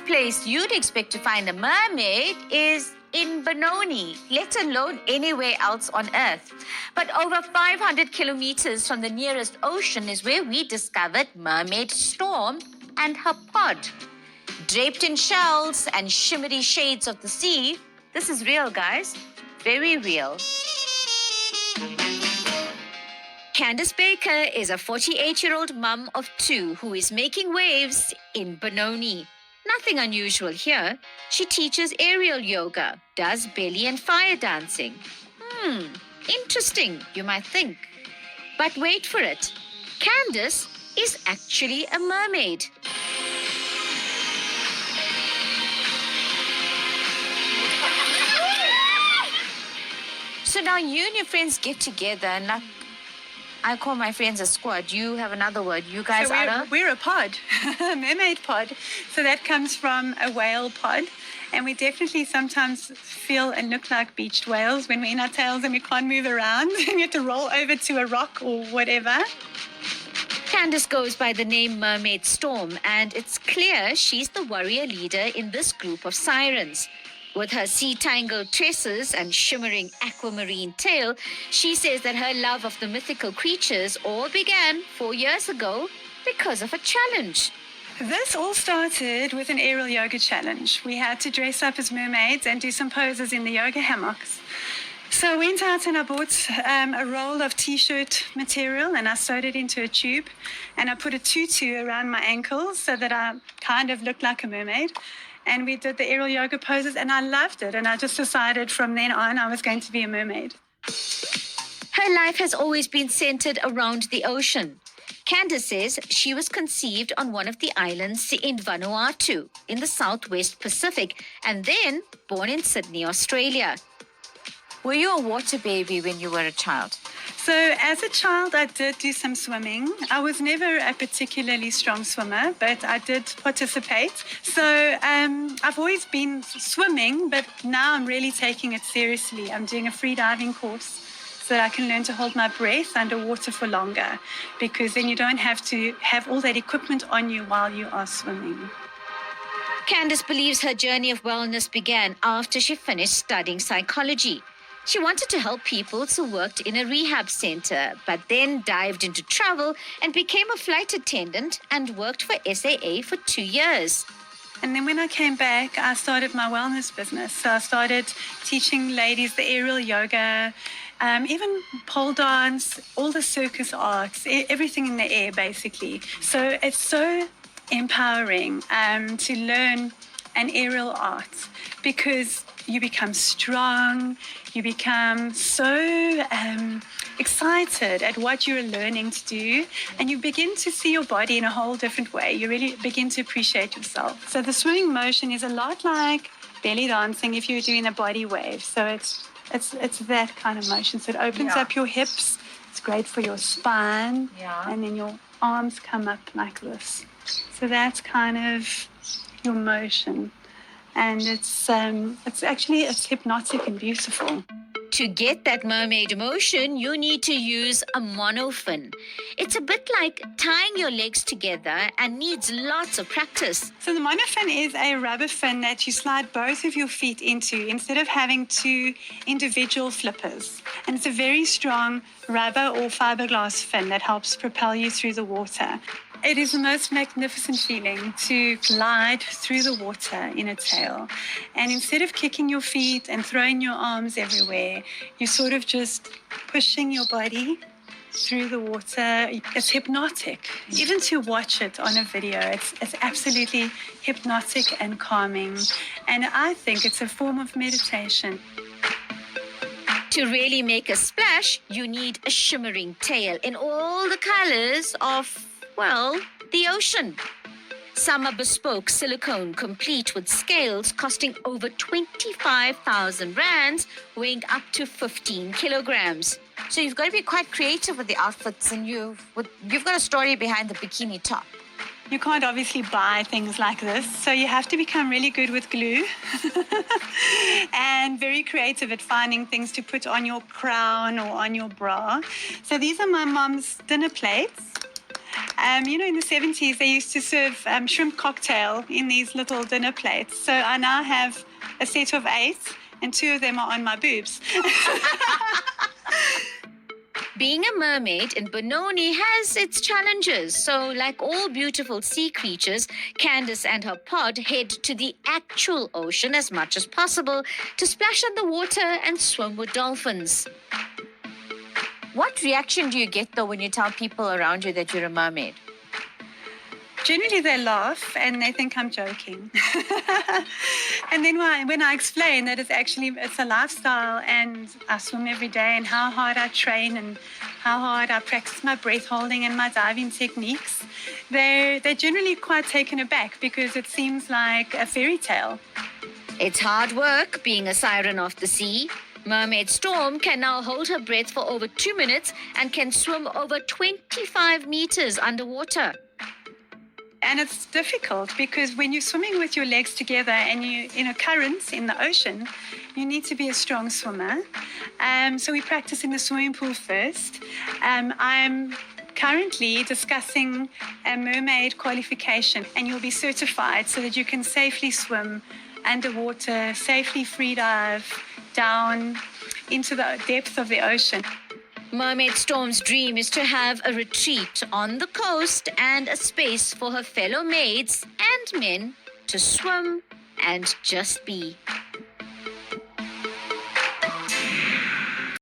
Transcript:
place you'd expect to find a mermaid is in Benoni, let alone anywhere else on Earth. But over 500 kilometers from the nearest ocean is where we discovered Mermaid Storm and her pod. Draped in shells and shimmery shades of the sea, this is real, guys. Very real. Candice Baker is a 48-year-old mum of 2 who is making waves in Benoni. Nothing unusual here. She teaches aerial yoga, does belly and fire dancing. Interesting, you might think. But wait for it. Candice is actually a mermaid. So now you and your friends get together and like, I call my friends a squad. You have another word. You guys are we're a pod, a mermaid pod. So that comes from a whale pod. And we definitely sometimes feel and look like beached whales when we're in our tails and we can't move around and we have to roll over to a rock or whatever. Candice goes by the name Mermaid Storm, and it's clear she's the warrior leader in this group of sirens. With her sea-tangled tresses and shimmering aquamarine tail, she says that her love of the mythical creatures all began 4 years ago because of a challenge. This all started with an aerial yoga challenge. We had to dress up as mermaids and do some poses in the yoga hammocks. So I went out and I bought a roll of t-shirt material and I sewed it into a tube and I put a tutu around my ankles so that I kind of looked like a mermaid. And we did the aerial yoga poses and I loved it. And I just decided from then on I was going to be a mermaid. Her life has always been centered around the ocean. Candice says she was conceived on one of the islands in Vanuatu in the Southwest Pacific and then born in Sydney, Australia. Were you a water baby when you were a child? So as a child, I did do some swimming. I was never a particularly strong swimmer, but I did participate. So I've always been swimming, but now I'm really taking it seriously. I'm doing a free diving course so that I can learn to hold my breath underwater for longer, because then you don't have to have all that equipment on you while you are swimming. Candice believes her journey of wellness began after she finished studying psychology. She wanted to help people, so worked in a rehab center, but then dived into travel and became a flight attendant and worked for SAA for 2 years. And then when I came back, I started my wellness business. So I started teaching ladies the aerial yoga, even pole dance, all the circus arts, everything in the air, basically. So it's so empowering to learn an aerial art because you become strong, you become so excited at what you're learning to do, and you begin to see your body in a whole different way. You really begin to appreciate yourself. So the swimming motion is a lot like belly dancing if you're doing a body wave. So it's that kind of motion. So it opens up your hips. It's great for your spine, and then your arms come up like this. So that's kind of your motion. And it's hypnotic and beautiful. To get that mermaid emotion, you need to use a monofin. It's a bit like tying your legs together and needs lots of practice. So the monofin is a rubber fin that you slide both of your feet into instead of having 2 individual flippers. And it's a very strong rubber or fiberglass fin that helps propel you through the water. It is the most magnificent feeling to glide through the water in a tail. And instead of kicking your feet and throwing your arms everywhere, you're sort of just pushing your body through the water. It's hypnotic. Even to watch it on a video, it's absolutely hypnotic and calming. And I think it's a form of meditation. To really make a splash, you need a shimmering tail in all the colors of, well, the ocean. Some are bespoke silicone, complete with scales costing over 25,000 rands, weighing up to 15 kilograms. So you've got to be quite creative with the outfits, and you've got a story behind the bikini top. You can't obviously buy things like this, so you have to become really good with glue and very creative at finding things to put on your crown or on your bra. So these are my mom's dinner plates. In the 70s, they used to serve shrimp cocktail in these little dinner plates. So I now have a set of 8, and 2 of them are on my boobs. Being a mermaid in Benoni has its challenges. So, like all beautiful sea creatures, Candice and her pod head to the actual ocean as much as possible to splash on the water and swim with dolphins. What reaction do you get, though, when you tell people around you that you're a mermaid? Generally, they laugh and they think I'm joking. And then when I explain that it's a lifestyle and I swim every day and how hard I train and how hard I practice my breath holding and my diving techniques, they're generally quite taken aback because it seems like a fairy tale. It's hard work being a siren of the sea. Mermaid Storm can now hold her breath for over 2 minutes and can swim over 25 meters underwater. And it's difficult because when you're swimming with your legs together and you're in a current in the ocean, you need to be a strong swimmer. So we practice in the swimming pool first. I'm currently discussing a mermaid qualification, and you'll be certified so that you can safely swim underwater, safely free dive down into the depth of the ocean. Mermaid Storm's dream is to have a retreat on the coast and a space for her fellow maids and men to swim and just be.